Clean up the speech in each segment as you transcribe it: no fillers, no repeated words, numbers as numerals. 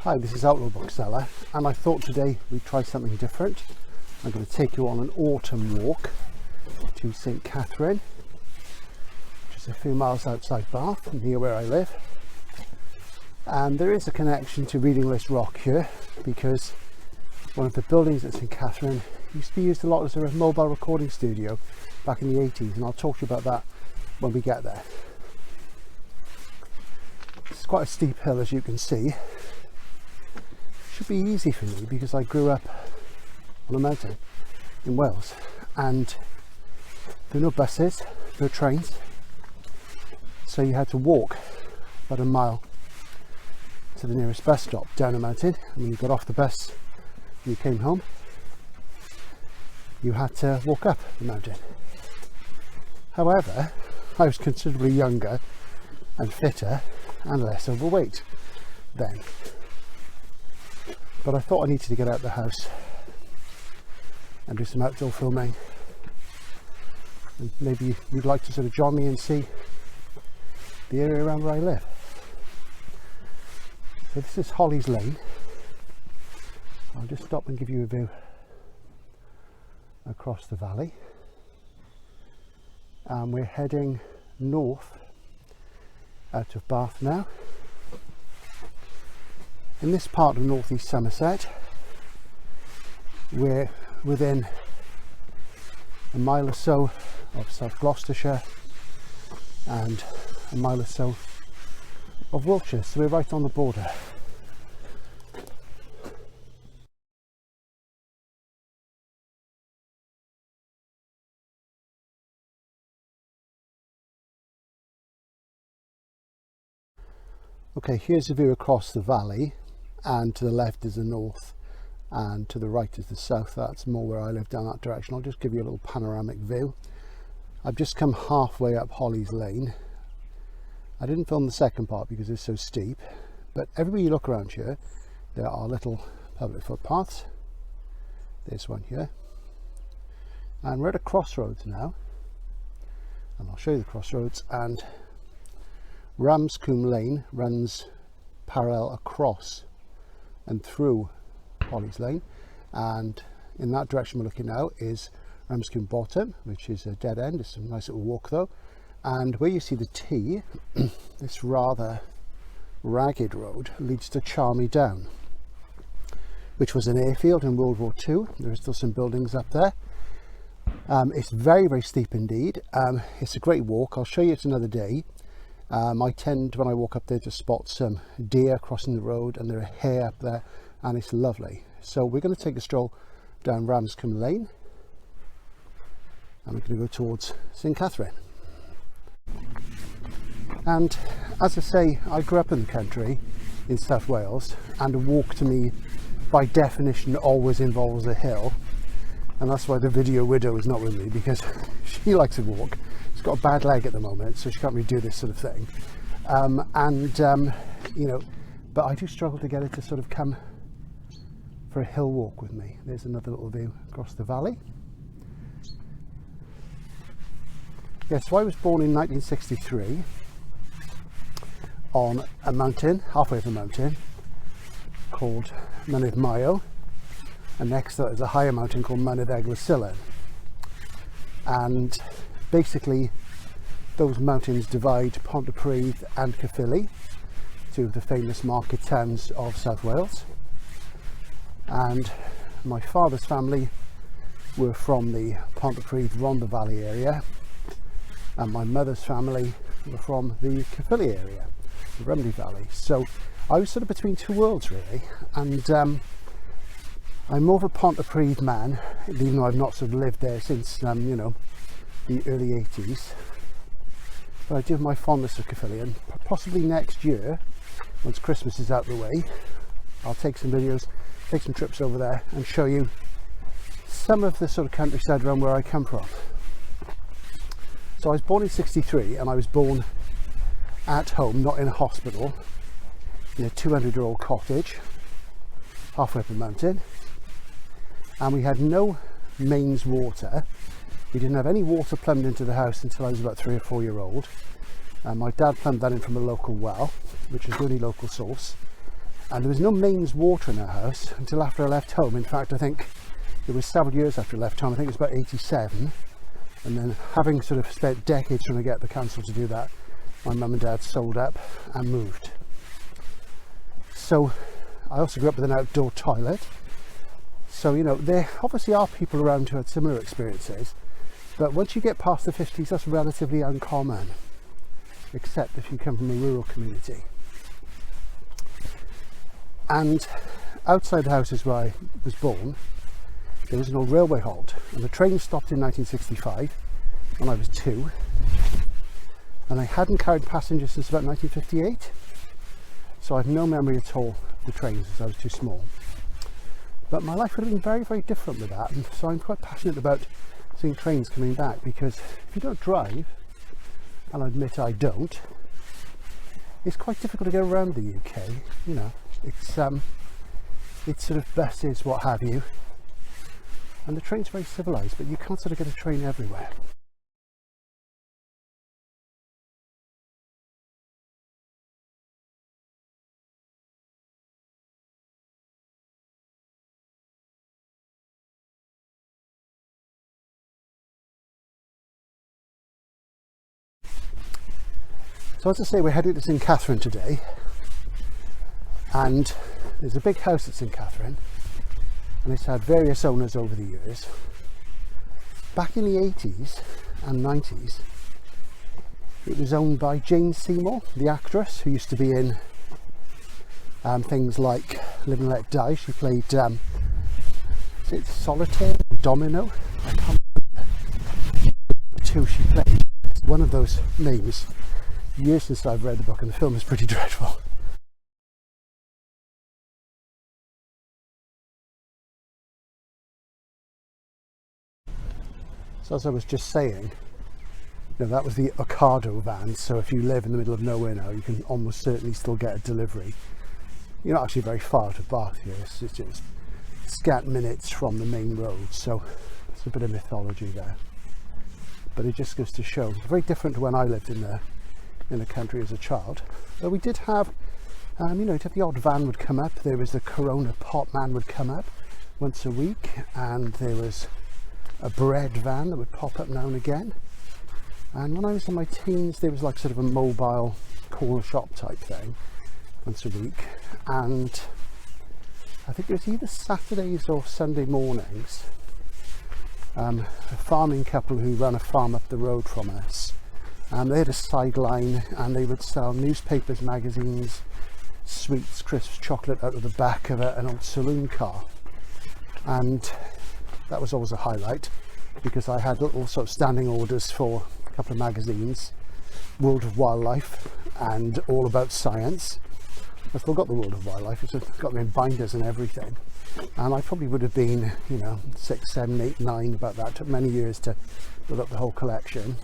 Hi, this is Outlaw Bookseller, and I thought today we'd try something different. I'm going to take you on an autumn walk to St Catherine, which is a few miles outside Bath, near where I live. And there is a connection to Reading List Rock here, because one of the buildings at St Catherine used to be used a lot as a mobile recording studio back in the 80s, and I'll talk to you about that when we get there. It's quite a steep hill, as you can see. Should be easy for me because I grew up on a mountain in Wales, and there were no buses, no trains, so you had to walk about a mile to the nearest bus stop down a mountain, and when you got off the bus and you came home, you had to walk up the mountain. However, I was considerably younger and fitter and less overweight then. But I thought I needed to get out of the house and do some outdoor filming, and maybe you'd like to sort of join me and see the area around where I live. So this is Holly's Lane. I'll just stop and give you a view across the valley. We're heading north out of Bath now. In this part of northeast Somerset, we're within a mile or so of South Gloucestershire and a mile or so of Wiltshire, so we're right on the border. Okay, here's a view across the valley, and to the left is the north and to the right is the south. That's more where I live, down that direction. I'll just give you a little panoramic view. I've just come halfway up Holly's Lane. I didn't film the second part because it's so steep, but everywhere you look around here there are little public footpaths. There's one here, and we're at a crossroads now, and I'll show you the crossroads. And Ramscombe Lane runs parallel across and through Holly's Lane, and in that direction we're looking now is Ramscombe Bottom, which is a dead end. It's a nice little walk though, and where you see the T, this rather ragged road leads to Charmy Down, which was an airfield in World War II. There are still some buildings up there. It's very, very steep indeed. It's a great walk. I'll show you it another day. I tend, when I walk up there, to spot some deer crossing the road, and there are hare up there, and it's lovely. So we're going to take a stroll down Ramscombe Lane, and we're going to go towards St Catherine. And as I say, I grew up in the country in South Wales, and a walk to me by definition always involves a hill, and that's why the video widow is not with me, because she likes a walk. She's got a bad leg at the moment, so she can't really do this sort of thing. You know, but I do struggle to get her to sort of come for a hill walk with me. There's another little view across the valley. Yes, so I was born in 1963 on a mountain, halfway up a mountain, called Mynydd Mayo, and next to that is a higher mountain called Mynydd Eglwysillyn. And basically those mountains divide Pontypridd and Caerphilly, two of the famous market towns of South Wales. And my father's family were from the Pontypridd Rhondda Valley area, and my mother's family were from the Caerphilly area, the Rhymney Valley. So I was sort of between two worlds really, and I'm more of a Pontypridd man, even though I've not sort of lived there since you know, the early 80s. But I do have my fondness for Caerphilly, and possibly next year, once Christmas is out of the way, I'll take some videos, take some trips over there and show you some of the sort of countryside around where I come from. So I was born in '63, and I was born at home, not in a hospital, in a 200-year-old cottage halfway up the mountain, and we had no mains water. We didn't have any water plumbed into the house until I was about 3 or 4 years old. My dad plumbed that in from a local well, which is the only local source. And there was no mains water in our house until after I left home. In fact, I think it was several years after I left home. I think it was about 87. And then, having sort of spent decades trying to get the council to do that, my mum and dad sold up and moved. So I also grew up with an outdoor toilet. So, you know, there obviously are people around who had similar experiences, but once you get past the 50s, that's relatively uncommon, except if you come from a rural community. And outside the houses where I was born, there was an old railway halt, and the train stopped in 1965 when I was 2, and they hadn't carried passengers since about 1958, so I've no memory at all of the trains as I was too small. But my life would have been very, very different with that, and so I'm quite passionate about seeing trains coming back, because if you don't drive, and I admit I don't, it's quite difficult to get around the UK. You know, it's sort of buses, what have you, and the train's very civilised, but you can't sort of get a train everywhere. So as I say, we're headed to St Catherine today, and there's a big house at St Catherine, and it's had various owners over the years. Back in the 80s and 90s, it was owned by Jane Seymour, the actress, who used to be in things like Live and Let Die. She played, is it Solitaire, Domino? I can't remember the two she played. It's one of those names. Years since I've read the book, and the film is pretty dreadful. So as I was just saying, you know, that was the Ocado van, so if you live in the middle of nowhere now, you can almost certainly still get a delivery. You're not actually very far to Bath here, it's just scant minutes from the main road, so it's a bit of mythology there. But it just goes to show, it's very different to when I lived in the country as a child. But we did have, you know, the odd van would come up. There was the Corona pot man would come up once a week, and there was a bread van that would pop up now and again. And when I was in my teens, there was like sort of a mobile corner shop type thing once a week, and I think it was either Saturdays or Sunday mornings. A farming couple who ran a farm up the road from us, they had a sideline, and they would sell newspapers, magazines, sweets, crisps, chocolate out of the back of an old saloon car. And that was always a highlight, because I had little sort of standing orders for a couple of magazines, World of Wildlife and All About Science. I still got the World of Wildlife, it's got me in binders and everything. And I probably would have been, you know, 6, 7, 8, 9, about that. It took many years to build up the whole collection.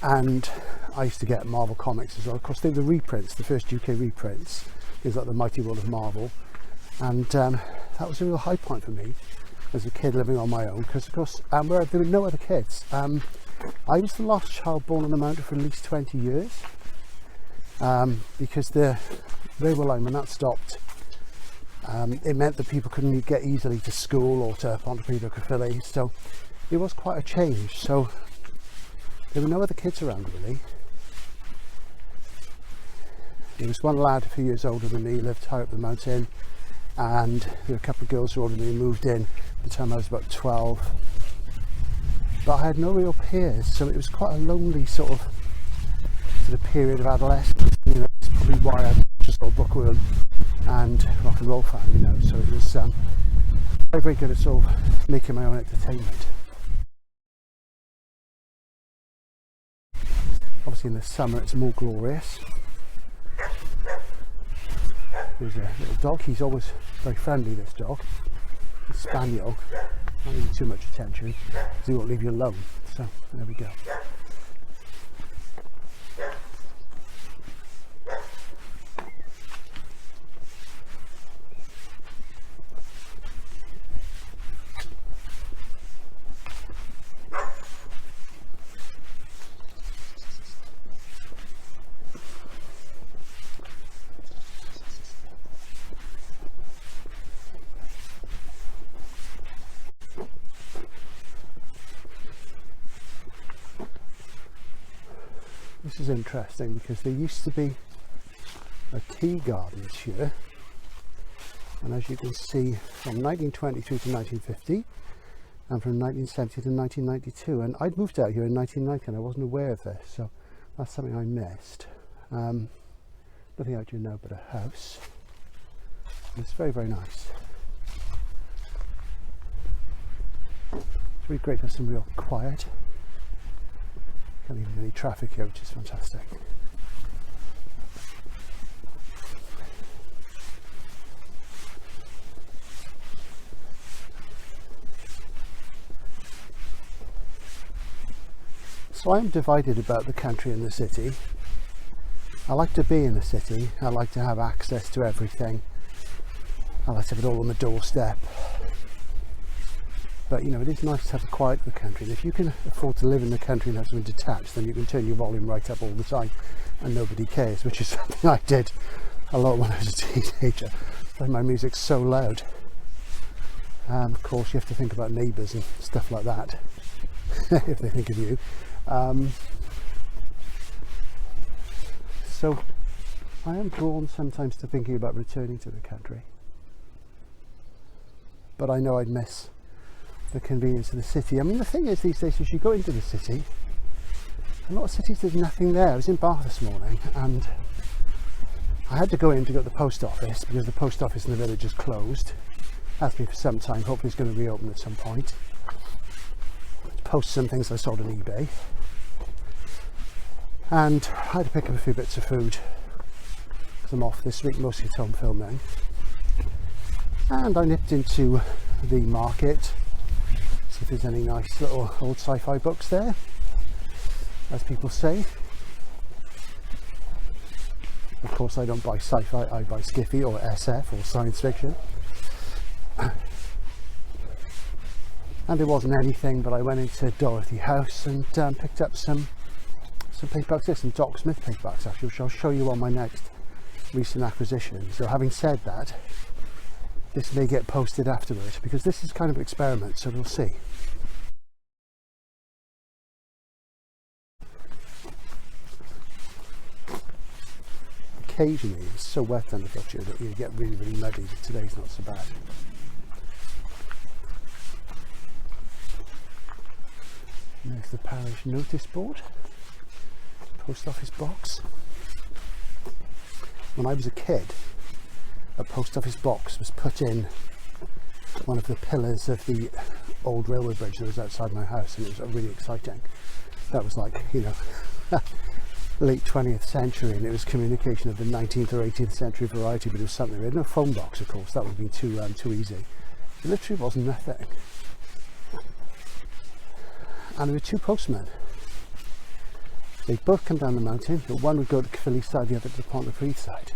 And I used to get Marvel comics as well. Of course, they were the reprints, the first UK reprints, things like the Mighty World of Marvel. And that was a real high point for me as a kid living on my own, because of course there were no other kids. I was the last child born on the mountain for at least 20 years, because the railway line, when that stopped, it meant that people couldn't get easily to school or to Pontypridd or Caerphilly, so it was quite a change. So there were no other kids around really. There was one lad a few years older than me, lived high up the mountain, and there were a couple of girls who older than me, moved in by the time I was about 12. But I had no real peers, so it was quite a lonely sort of period of adolescence. You know, it's probably why I'm just sort of bookworm and rock and roll fan, you know, so it was very, very good at sort of making my own entertainment. Obviously in the summer it's more glorious. There's a little dog, he's always very friendly, this dog. A spaniel, not need too much attention because he won't leave you alone, so there we go. this is interesting because there used to be a tea garden here, and as you can see, from 1923 to 1950 and from 1970 to 1992, and I'd moved out here in 1990 and I wasn't aware of this, so that's something I missed. Nothing out here now but a house. It's very, very nice. It's really great to have some real quiet. Can't even get any traffic here, which is fantastic. So I'm divided about the country and the city. I like to be in the city. I like to have access to everything. I like to have it all on the doorstep. But you know, it is nice to have the quiet of the country. And if you can afford to live in the country and have something detached, then you can turn your volume right up all the time and nobody cares, which is something I did a lot when I was a teenager. My music's so loud. Of course, you have to think about neighbours and stuff like that if they think of you. So I am drawn sometimes to thinking about returning to the country, but I know I'd miss the convenience of the city. I mean, the thing is these days, as you go into the city, a lot of cities there's nothing there. I was in Bath this morning and I had to go in to go to the post office because the post office in the village is closed. Has been for some time. Hopefully it's going to reopen at some point. Post some things I sold on eBay, and I had to pick up a few bits of food because I'm off this week, mostly at home filming. And I nipped into the market, see if there's any nice little old sci-fi books there, as people say. Of course I don't buy sci-fi, I buy skiffy or SF or science fiction. And there wasn't anything, but I went into Dorothy House and picked up some paperbacks. There's some Doc Smith paperbacks actually, which I'll show you on my next recent acquisition. So having said that, this may get posted afterwards because this is kind of an experiment, so we'll see. Occasionally it's so wet underfoot here that you get really, really muddy, but today's not so bad. There's the parish notice board, post office box. When I was a kid, a post office box was put in one of the pillars of the old railway bridge that was outside my house, and it was really exciting. That was like, you know, late 20th century, and it was communication of the 19th or 18th century variety, but it was something. We had no phone box, of course, that would have been too easy. It literally was nothing. And there were two postmen. They'd both come down the mountain, but one would go to Caerphilly side, the other to the Pontypridd side.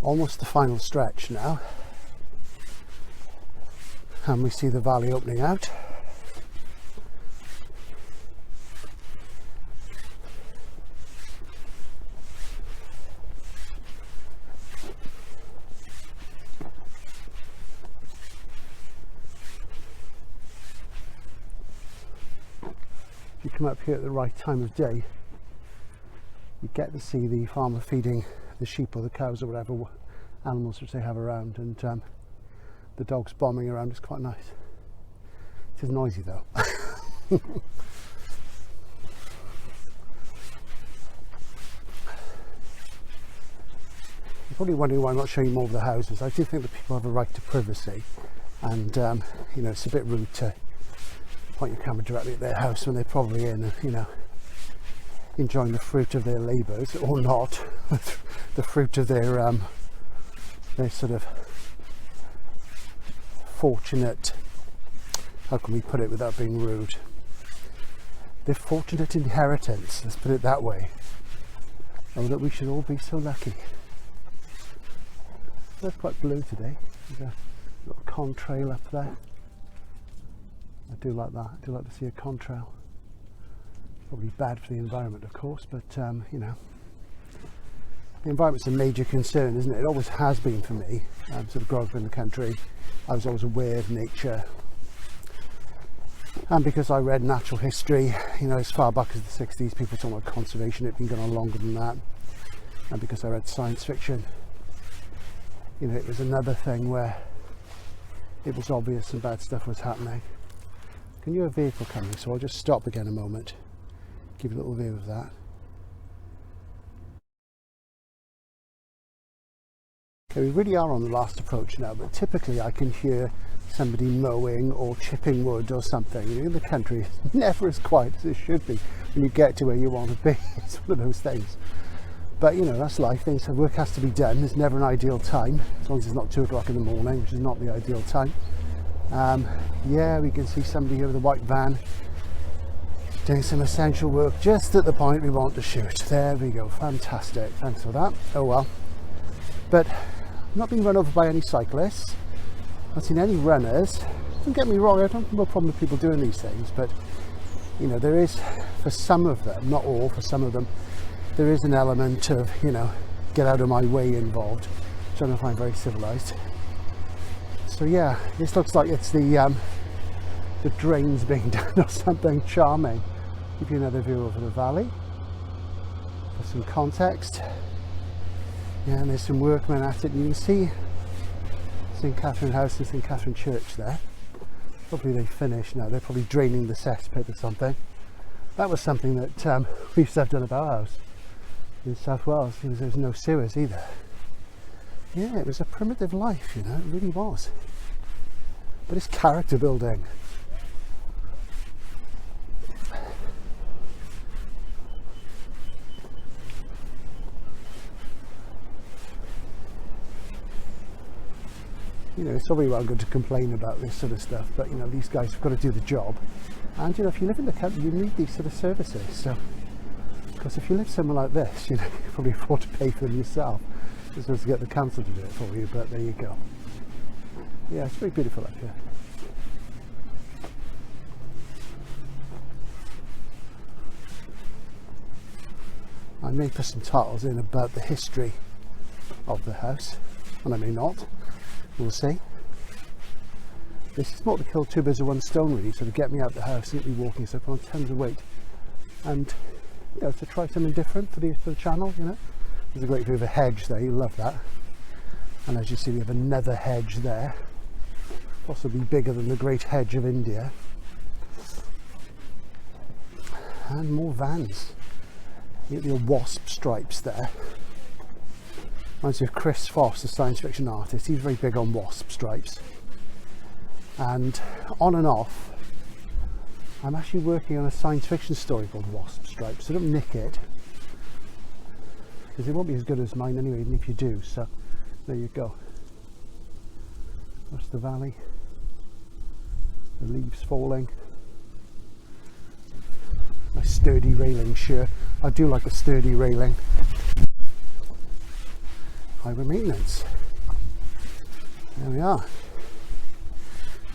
Almost the final stretch now, and we see the valley opening out. If you come up here at the right time of day, you get to see the farmer feeding the sheep or the cows or whatever animals which they have around, and the dogs bombing around. Is quite nice. It is noisy though. You're probably wondering why I'm not showing you more of the houses. I do think that people have a right to privacy, and you know, it's a bit rude to point your camera directly at their house when they're probably in, you know, enjoying the fruit of their labours, or not, the fruit of their sort of fortunate, how can we put it without being rude, their fortunate inheritance, let's put it that way. Oh, that we should all be so lucky. That's quite blue today. There's a little contrail up there. I do like that. I do like to see a contrail. Probably bad for the environment, of course, but you know, the environment's a major concern, isn't it? It always has been for me. Sort of growing up in the country, I was always aware of nature. And because I read natural history, you know, as far back as the 60s, people talking about conservation, it had been going on longer than that. And because I read science fiction, you know, it was another thing where it was obvious some bad stuff was happening. Can you hear a vehicle coming? So I'll just stop again a moment, give you a little view of that. Okay, we really are on the last approach now, but typically I can hear somebody mowing or chipping wood or something. You know, in the country, it's never as quiet as it should be when you get to where you want to be. It's one of those things. But you know, that's life. Things, work has to be done. There's never an ideal time, as long as it's not 2 o'clock in the morning, which is not the ideal time. Yeah, we can see somebody here with a white van doing some essential work just at the point we want to shoot. There we go. Fantastic. Thanks for that. Oh well. But I'm not being run over by any cyclists. I've not seen any runners. Don't get me wrong, I don't have no problem with people doing these things, but you know, there is, for some of them, not all, for some of them, there is an element of, you know, get out of my way involved, which I don't find very civilized. So yeah, this looks like it's the drains being done or something charming. Give you another view over the valley for some context. Yeah, and there's some workmen at it. You can see St. Catherine House and St. Catherine Church there. Probably they finished now. They're probably draining the cesspit or something. That was something that we used to have done at our house in South Wales, because there was no sewers either. Yeah, it was a primitive life, you know, it really was. But it's character building. You know, it's all very well good to complain about this sort of stuff, but you know, these guys have got to do the job. And you know, if you live in the country, you need these sort of services. So, because if you live somewhere like this, you know, you can probably afford to pay for them yourself. You're supposed to get the council to do it for you, but there you go. Yeah, it's very beautiful up here. I may put some titles in about the history of the house, and I may not. We'll see. This is more to kill two birds with one stone, really, so to get me out of the house, simply walking, so I put on tons of weight, and you know, to try something different for the channel. You know, there's a great view of a hedge there. You love that. And as you see, we have another hedge there, possibly bigger than the Great Hedge of India, and more vans. You get the wasp stripes there. Reminds me of Chris Foss, the science fiction artist. He's very big on wasp stripes. And on and off, I'm actually working on a science fiction story called Wasp Stripes. So don't nick it, because it won't be as good as mine anyway, even if you do. So there you go. That's the valley. The leaves falling. Nice sturdy railing, sure. I do like a sturdy railing. Highway maintenance. There we are.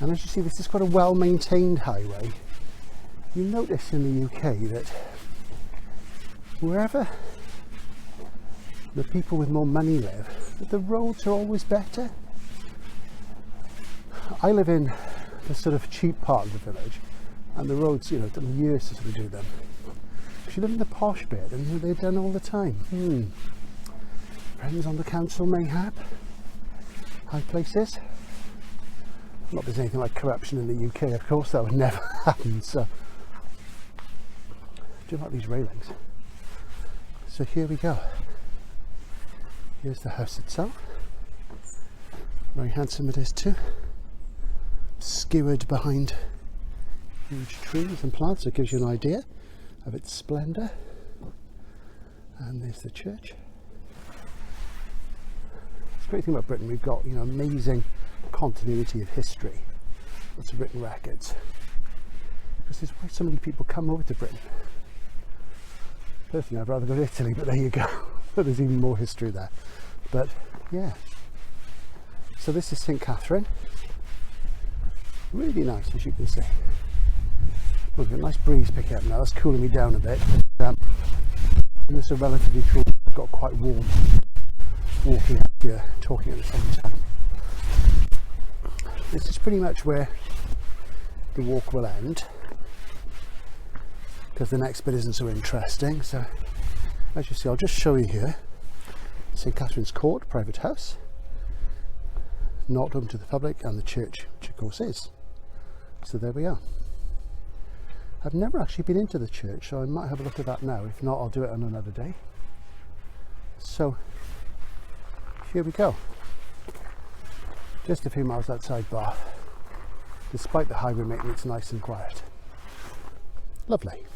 And as you see, this is quite a well-maintained highway. You notice in the UK that wherever the people with more money live, that the roads are always better. I live in the sort of cheap part of the village, and the roads, you know, it took me years to sort of do them. If you live in the posh bit, and they're done all the time. Friends on the council, mayhap. High places. Not there's anything like corruption in the UK, of course, that would never happen. So, do you like these railings? So here we go. Here's the house itself. Very handsome it is too. Skewered behind huge trees and plants, so it gives you an idea of its splendour. And there's the church. It's a great thing about Britain, we've got, you know, amazing continuity of history. Lots of written records. Because there's why so many people come over to Britain. Personally, I'd rather go to Italy, but there you go. There's even more history there. But yeah. So this is St. Catherine. Really nice, as you can see. We've got a nice breeze picking up now. That's cooling me down a bit. But, and it's a relatively cool. I've got quite warm walking up here, talking at the same time. This is pretty much where the walk will end, because the next bit isn't so interesting. So as you see, I'll just show you here, St Catherine's Court, private house, not open to the public, and the church, which of course is. So there we are. I've never actually been into the church, so I might have a look at that now. If not, I'll do it on another day. So here we go. Just a few miles outside Bath. Despite the highway making it nice and quiet. Lovely.